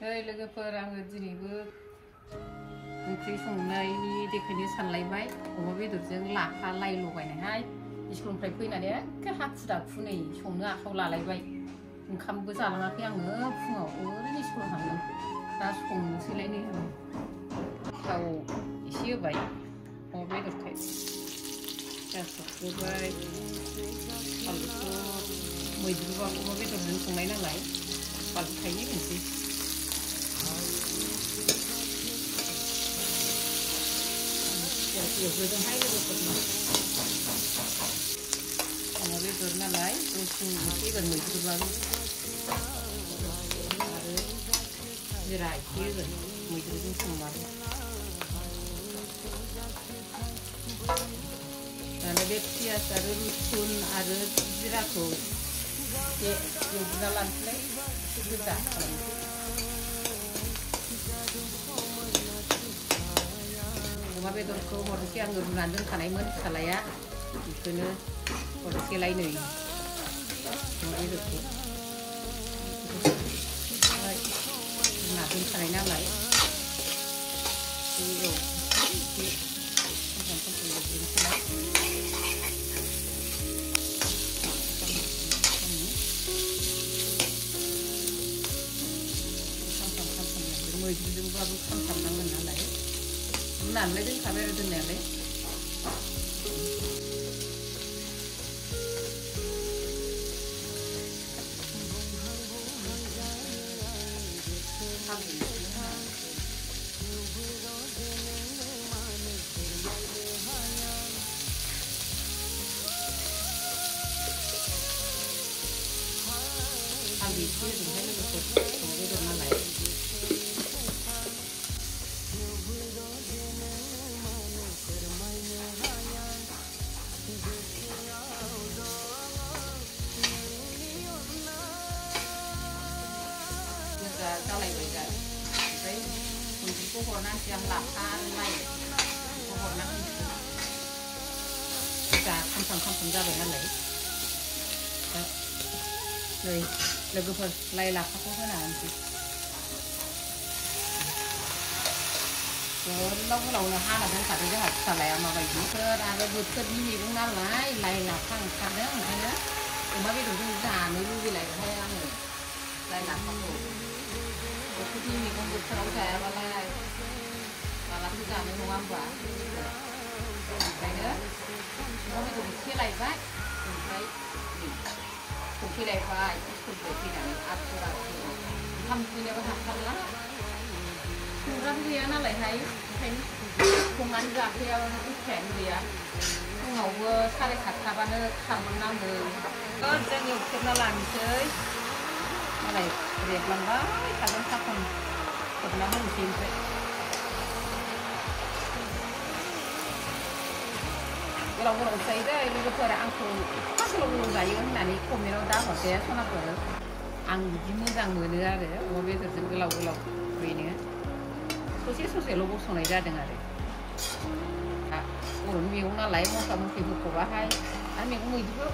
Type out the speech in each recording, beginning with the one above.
लोगोफोर आङो दिनैबो ओंख्रि संनायनि देखायनो सानलायबाय अमा बेदरजों लाफा लाइ लगायनायहाय स्कुलनिफ्राय फैनानै एखे हाखु दाखु नै संनो आखायाव लालायबाय ओंखामबो जालाङाखै आङो फुङाव ओरैनो स्कुलाव थांदों दा संनोसैलाय नै आं थाव एसे होबाय अमा बेदरखाय पियास होबाय बानलुखौ मैद्रुबा अमा बेदरजों संनाय नालाय बानलु थाइनै होनोसै एवग्रोदोंहाय लोगोफोरनो अमा बेदर नालाय दसे एसे होगोन मैद्रुबाबो आरो जिरा एसे होगोन मैद्रुजों संबाबो दाना बे पियास आरो रुसुन आरो जिराखौ एसे एवग्रोना लानोसैलाय एसे गोजा खालामनोसै अमा बेदरखौ हरनोसै आङो रुनानै दोनखानायमोन फिसालाया बेखौनो हरनोसैलाय नै अमा बेदरखौ रुना दोनखानाय नालाय एसे मैद्रुजोंबाबो खामथारनांगोन नालाय रुनानैलाय दोनखाबाय आरो दोननायालाय हालदै एसे होजोबहाय लोगोफोर अमा बेदर नालाय जालायबाय दा ओमफ्राय मैद्रुखौ हरनानैसै आं लाफा लाइ बेखौ हरना होनोसै जा खामफ्राम जाबाय नालाय दा नै लोगोफोर लाइ लाफाखौ होना होनोसै गोलावनो हाना दोनखादों जोंहा फिसालाया माबायदिफोर आरो बोथोरनि मैगं नालाय लाइ लाफा ओंखारदों ओंखायनो अमा बेदरजों जानो लुबैलायबाय आङो लाइ लाफाखौ बोथोरनि मैगं बोथोराव जायाबालाय मालाथो जानो नङा होमबा ओंखायनो अमा बेदर एसे लायबाय ओमफ्राय सफैलायबाय स्कुलनिफ्राय फैनानै आथुर ओंखाम उखैनायाबो हाथारला संग्राबो गैया नालायहाय ओंखायनो संनानै जाफैयाबानो उफायानो गैया फुङावबो 7:30बानो खारलांनांगौ जों एवख्रेबना लानोसै मालाय रेबलांबाय थागोन साखन खोबना होनोसै ओमफ्राय गोलाव जायो दै लोगोफोरा आंखौ एफा गोलाव जायो होननानै कमेन्टआव दाहरदे सनाफोर आं बिदि मोजां मोनो आरो अमा बेदरजों गोलाव ओरैनो ससेल' बसंनाय जादों आरो बर'नि मैगं नालाय मस्ला मस्लि होख'बाहाय आरो मैगं मैद्रुबो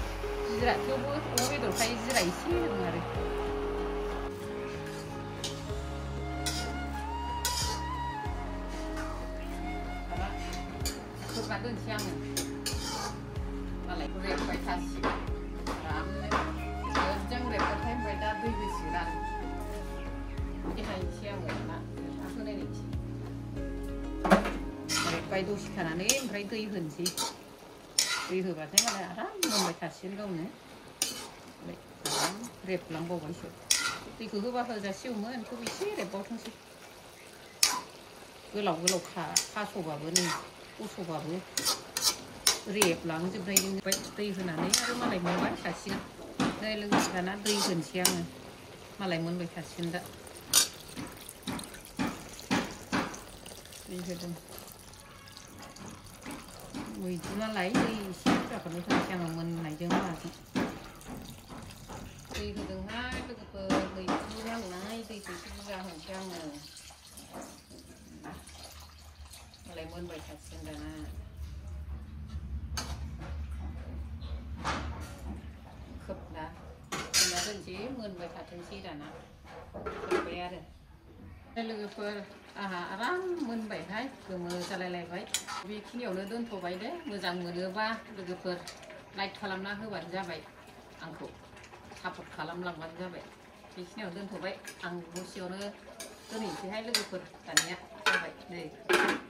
जिरा थेवबो अमा बेदरखाय जिरा एसे होदों आरो खोबना दोनसै आङो मालाय रेबबाय थासिगोन आरामनो मोजां रेबबाथाय ओमफ्राय दा दै होसिगोन आरो बिदि हायनोसै आङो ना होनाय नायनोसै रेबबाय दसे थानानै ओमफ्राय दै होनोसै दै होबाथाय मालाय आराम मोनबाय थासिगोन गावनो ओमफ्राय आराम रेबलांबावबायसो दैखौ होबा होजासिगौमोन थेवबो एसे रेबबावथोंसै गोलाव खास'बाबो नै बस'बाबो रेबलांजोबनायजों दै होनानै आरो मालाय मोनबाय थासिगोन नै लोगोसे दाना दै होनोसै आङो मालाय मोनबाय थासिगोन दा दै होदों मैद्रु नालाय दै एसे बुरजाखौनो होनोसै आङो मोननायजों माजों दै होदोंहाय लोगोफोर मैद्रु नालाय दैखौ एसे बुरजा होनोसै आङो मालाय मोनबाय थासिगोन दाना खोबना दोनसै मोनबाय थाथोंसै दाना खोब्बाय आरो लोगोफोर आहा आराम मोनबायहाय गोमो जालायलायबाय बेखिनियावनो दोनथ'बाय दे मोजां मोनोबा लोगोफोर लाइक खालामना होबानो जाबाय आंखौ सापर्ट खालामलांबानो जाबाय बेखिनियाव दोनथ'बाय आं दसेयावनो दोनहैनोसैहाय लोगोफोर दानिया जाबाय नै